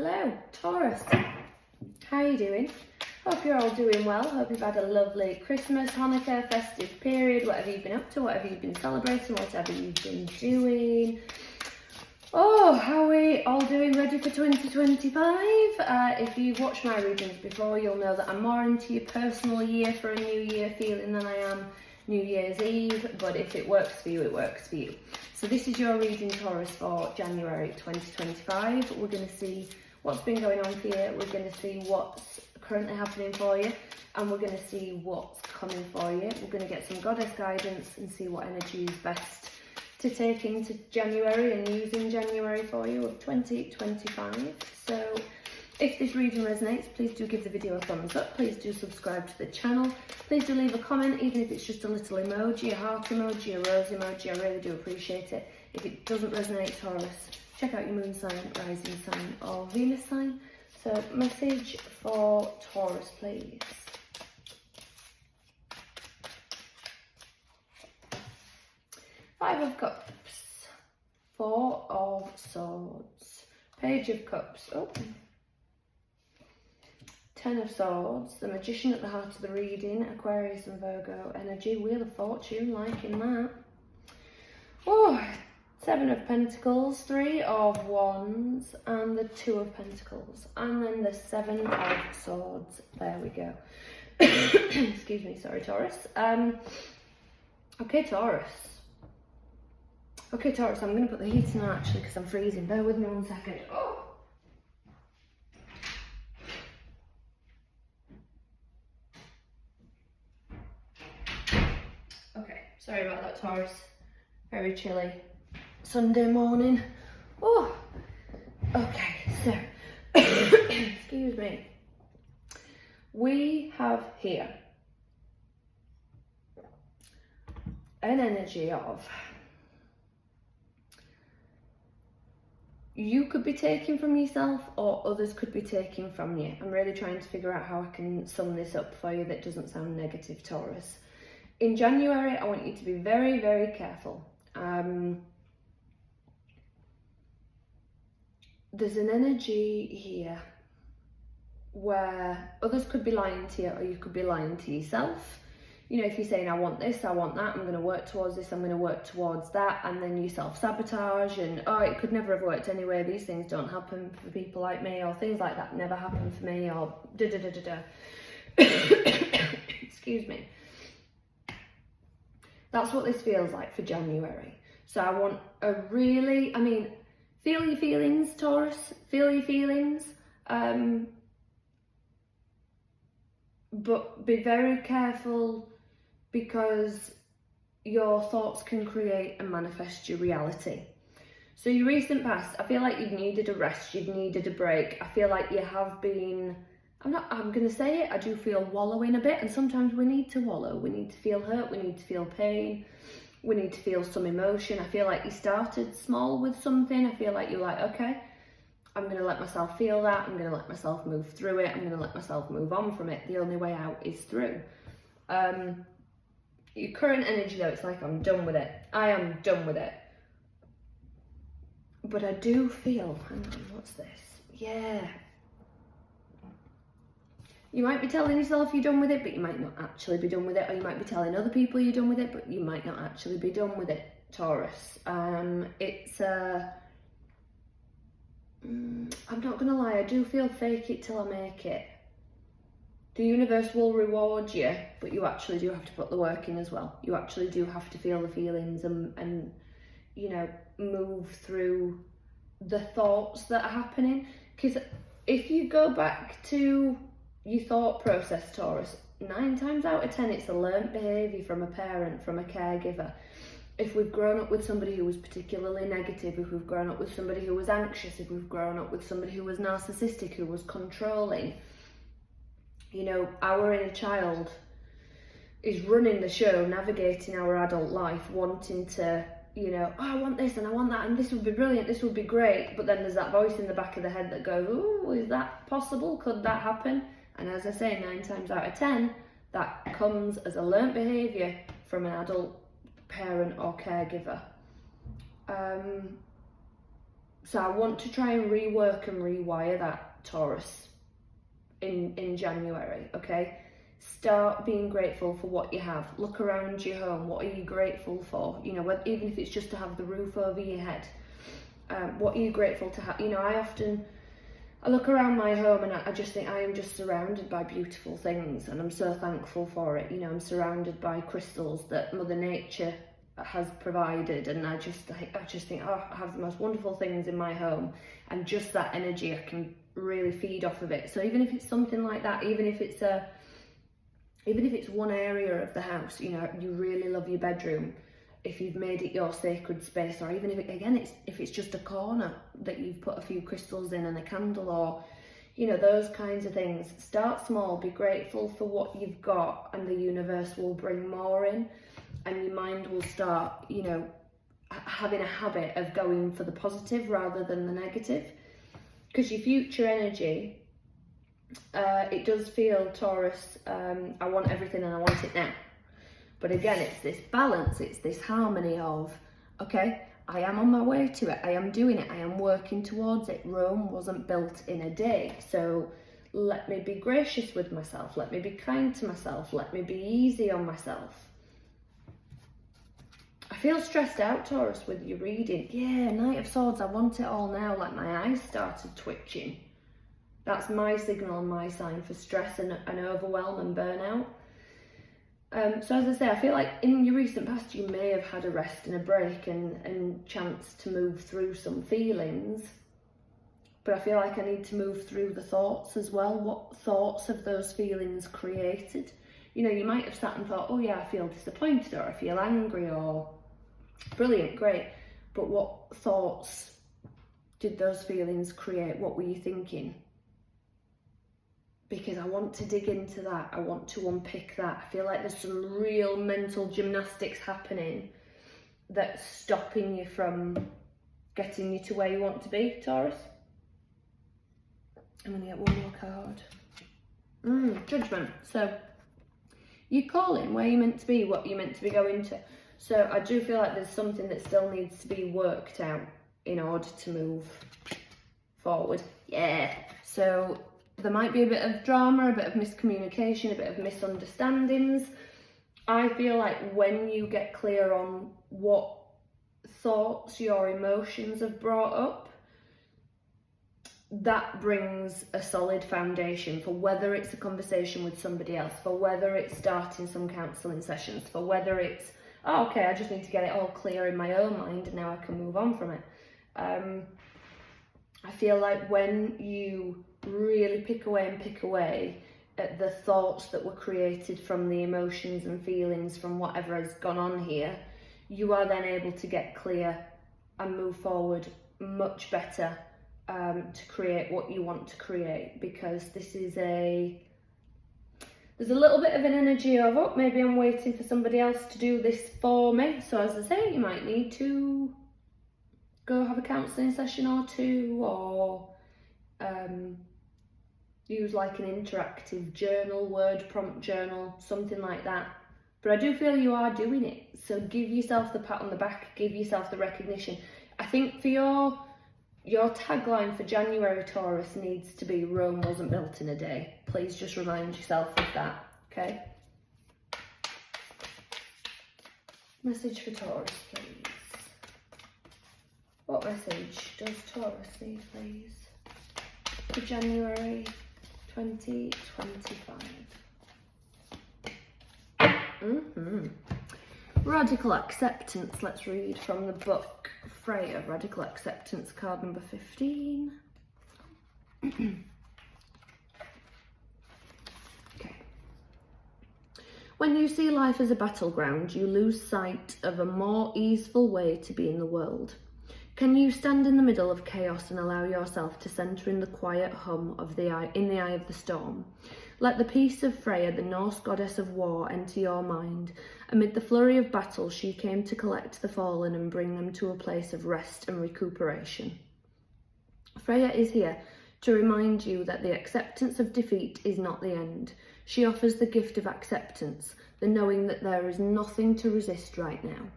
Hello, Taurus. How are you doing? Hope you're all doing well. Hope you've had a lovely Christmas, Hanukkah, festive period, whatever you've been up to, whatever you've been celebrating, whatever you've been doing. Oh, how are we all doing? Ready for 2025? If you've watched my readings before, you'll know that I'm more into your personal year for a new year feeling than I am New Year's Eve, but if it works for you, it works for you. So this is your reading, Taurus, for January 2025. We're going to see what's been going on for you, we're going to see what's currently happening for you, and we're going to see what's coming for you. We're going to get some goddess guidance and see what energy is best to take into January and use in January for you of 2025. So if this reading resonates, please do give the video a thumbs up, please do subscribe to the channel, please do leave a comment, even if it's just a little emoji, a heart emoji, a rose emoji, I really do appreciate it. If it doesn't resonate, Taurus, check out your moon sign, rising sign or Venus sign. So message for Taurus, please. Five of Cups, Four of Swords, Page of Cups, oh, Ten of Swords, the Magician at the heart of the reading, Aquarius and Virgo energy, Wheel of Fortune, liking that. Oh, Seven of Pentacles, Three of Wands, and the Two of Pentacles, and then the Seven of Swords. There we go. Excuse me, sorry, Taurus. Okay, Taurus. Okay, Taurus, I'm going to put the heating on actually because I'm freezing. Bear with me 1 second. Oh. Okay, sorry about that, Taurus. Very chilly Sunday morning. Oh, okay, so, excuse me. We have here an energy of, you could be taking from yourself or others could be taking from you. I'm really trying to figure out how I can sum this up for you that doesn't sound negative, Taurus. In January, I want you to be very, very careful. There's an energy here where others could be lying to you or you could be lying to yourself. You know, if you're saying, I want this, I want that, I'm going to work towards this, I'm going to work towards that, and then you self-sabotage and, oh, it could never have worked anyway, these things don't happen for people like me, or things like that never happen for me, or da-da-da-da-da. Excuse me. That's what this feels like for January. So I want a really, feel your feelings, Taurus, feel your feelings, but be very careful because your thoughts can create and manifest your reality. So your recent past, I feel like you've needed a rest, you've needed a break. I feel like you have been, I'm going to say it, I do feel wallowing a bit, and sometimes we need to wallow. We need to feel hurt, we need to feel pain, we need to feel some emotion. I feel like you started small with something. I feel like you're like, okay, I'm going to let myself feel that, I'm going to let myself move through it, I'm going to let myself move on from it. The only way out is through. Your current energy though, it's like I'm done with it. I am done with it. But I do feel, hang on, what's this? Yeah. You might be telling yourself you're done with it, but you might not actually be done with it. Or you might be telling other people you're done with it, but you might not actually be done with it, Taurus. It's I'm not gonna lie, I do feel fake it till I make it. The universe will reward you, but you actually do have to put the work in as well. You actually do have to feel the feelings and you know, move through the thoughts that are happening. Because if you go back to your thought process, Taurus, 9 times out of 10 it's a learnt behaviour from a parent, from a caregiver. If we've grown up with somebody who was particularly negative, if we've grown up with somebody who was anxious, if we've grown up with somebody who was narcissistic, who was controlling, you know, our inner child is running the show, navigating our adult life, wanting to, you know, oh, I want this and I want that and this would be brilliant, this would be great. But then there's that voice in the back of the head that goes, oh, is that possible? Could that happen? And as I say, 9 times out of 10, that comes as a learnt behaviour from an adult parent or caregiver. So I want to try and rework and rewire that, Taurus, in January, okay? Start being grateful for what you have. Look around your home. What are you grateful for? You know, even if it's just to have the roof over your head. What are you grateful to have? You know, I look around my home and I just think I am just surrounded by beautiful things, and I'm so thankful for it. You know, I'm surrounded by crystals that Mother Nature has provided, and I just think, oh, I have the most wonderful things in my home, and just that energy, I can really feed off of it. So even if it's something like that, even if it's one area of the house, you know, you really love your bedroom, if you've made it your sacred space, or even if it's just a corner that you've put a few crystals in and a candle, or, you know, those kinds of things. Start small, be grateful for what you've got, and the universe will bring more in, and your mind will start, you know, having a habit of going for the positive rather than the negative. Because your future energy, it does feel, Taurus, I want everything and I want it now. But again, it's this balance, it's this harmony of, okay, I am on my way to it, I am doing it, I am working towards it. Rome wasn't built in a day, so let me be gracious with myself, let me be kind to myself, let me be easy on myself. I feel stressed out, Taurus, with your reading. Yeah, Knight of Swords, I want it all now, like my eyes started twitching. That's my signal, my sign for stress and overwhelm and burnout. So as I say, I feel like in your recent past you may have had a rest and a break and chance to move through some feelings, but I feel like I need to move through the thoughts as well. What thoughts have those feelings created? You know, you might have sat and thought, oh yeah, I feel disappointed, or I feel angry, or brilliant, great, but what thoughts did those feelings create? What were you thinking? Because I want to dig into that, I want to unpick that. I feel like there's some real mental gymnastics happening that's stopping you from getting you to where you want to be, Taurus. I'm going to get one more card. Judgment. So, you're calling where you're meant to be, what you're meant to be going to. So I do feel like there's something that still needs to be worked out in order to move forward. Yeah. So there might be a bit of drama, a bit of miscommunication, a bit of misunderstandings. I feel like when you get clear on what thoughts your emotions have brought up, that brings a solid foundation for whether it's a conversation with somebody else, for whether it's starting some counselling sessions, for whether it's, oh, okay, I just need to get it all clear in my own mind and now I can move on from it. I feel like when you really pick away at the thoughts that were created from the emotions and feelings from whatever has gone on here, you are then able to get clear and move forward much better to create what you want to create, because this is there's a little bit of an energy of, oh, maybe I'm waiting for somebody else to do this for me. So as I say, you might need to go have a counselling session or two, or use like an interactive journal, word prompt journal, something like that. But I do feel you are doing it. So give yourself the pat on the back, give yourself the recognition. I think for your tagline for January, Taurus, needs to be Rome wasn't built in a day. Please just remind yourself of that, okay? Message for Taurus, please. What message does Taurus need, please? For January 2025. Radical acceptance. Let's read from the book Freya, Radical Acceptance, card number 15. Okay. When you see life as a battleground, you lose sight of a more easeful way to be in the world. Can you stand in the middle of chaos and allow yourself to centre in the quiet hum of in the eye of the storm? Let the peace of Freya, the Norse goddess of war, enter your mind. Amid the flurry of battle, she came to collect the fallen and bring them to a place of rest and recuperation. Freya is here to remind you that the acceptance of defeat is not the end. She offers the gift of acceptance, the knowing that there is nothing to resist right now.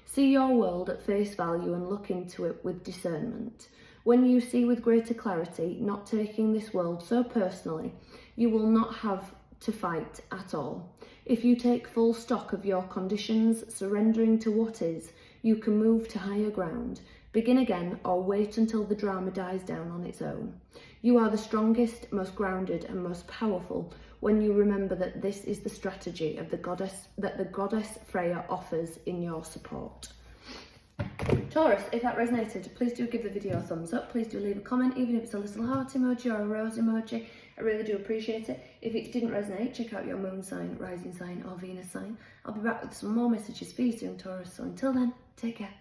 See your world at face value and look into it with discernment. When you see with greater clarity, not taking this world so personally, you will not have to fight at all. If you take full stock of your conditions, surrendering to what is, you can move to higher ground, begin again, or wait until the drama dies down on its own. You are the strongest, most grounded, and most powerful when you remember that this is the strategy of the goddess Freya offers in your support. Taurus, if that resonated, please do give the video a thumbs up. Please do leave a comment, even if it's a little heart emoji or a rose emoji. I really do appreciate it. If it didn't resonate, check out your moon sign, rising sign, or Venus sign. I'll be back with some more messages for you soon, Taurus. So until then, take care.